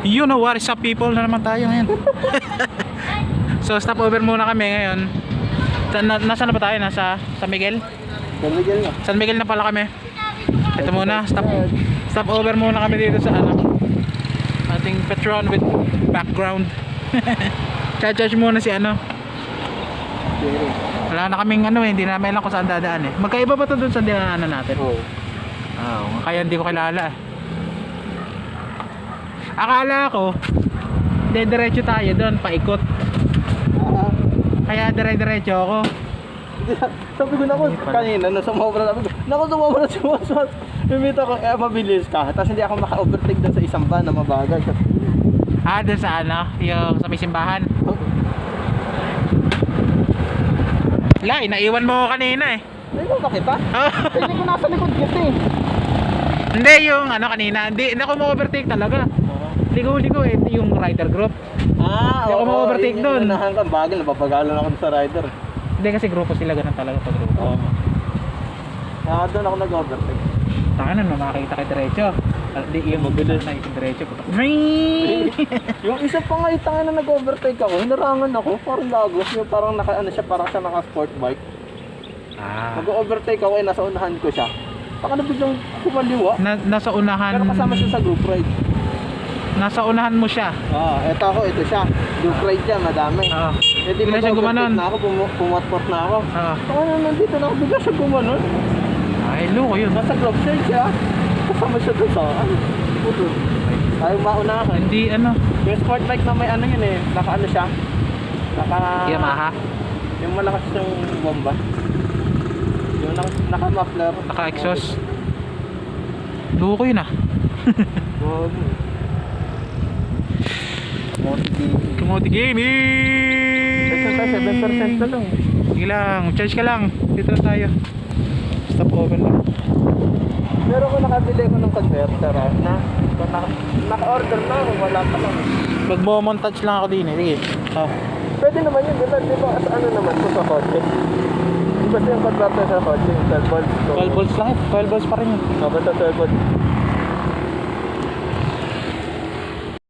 You know what is up people na naman tayo ngayon. So stop over muna kami ngayon. Nasa na ba tayo? Nasa San Miguel? San Miguel na. San Miguel na pala kami. Ito muna, stop over muna kami dito sa ano, ating Petron with background. Charge muna si ano. Wala na kaming ano eh, hindi namin alam kung saan dadaan eh. Magkaiba ba ito dun sa dinaanan natin? Oo. Kaya hindi ko kilala. Akala ko diretso tayo doon, paikot. Kaya dire-diretso ako. Sabi ko naku, kanina, sumobra na. Naku, sumobra na si Waswas. Mimita ko, mabilis ka. Tapos hindi ako maka-overtake doon sa isang van na mabagal. Doon sa ano, yung sa may simbahan. Wala, naiwan mo ako kanina eh. Hindi ko makita. Hindi ko nasa likod kasi. Hindi, yung ano kanina, hindi ako ma-overtake talaga. Ligo-ligo eh, ito yung rider group. Hindi ako ma-overtake doon. Nanahan ka, bagay, napapagalan ako sa rider. Hindi kasi grupo sila, ganun talaga pag grupo. Doon ako nag-overtake. Taka na, makakita kay diretso. Hindi, yung mabilis na yung diretso. Yung isa pa nga itang na nag-overtake ako, hinarangan ako, parang lagos. Yung parang ano siya, parang siya naka-sport bike. Nag-overtake ako, nasa unahan ko siya. Baka na biglang kumaliwa. Nasa unahan. Pero kasama siya sa group ride. Nasa unahan mo siya. Eto ako, ito siya. Group ride siya, madami. Hindi bigla siya gumanon. Na ako, pumatpot na ako. Ano, nandito na ako, bigla siya gumanon. Ay, loko yun. Nasa group ride siya. Kasama siya doon sa puto. Ayaw mauna ako. Hindi ano. Yung sport bike na may ano yun eh. Naka ano siya. Yamaha. Yung malakas yung bomba. Yung naka-muffler. Naka-exhaust. Loko yun ah. Kumoti Gaming! 7% na lang. Sige lang, charge ka lang. Dito na tayo. Stop over lang. Pero kung nakabili ko ng converter na naka-order na ako, wala pa lang. Magmo-montage lang ako din eh. Sige. Pwede naman yun, di ba? Ano naman ko sa kotse? Di ba yung converter sa kotse? 12 volts. 12 volts lang eh. 12 volts pa rin yun. Basta 12 volts.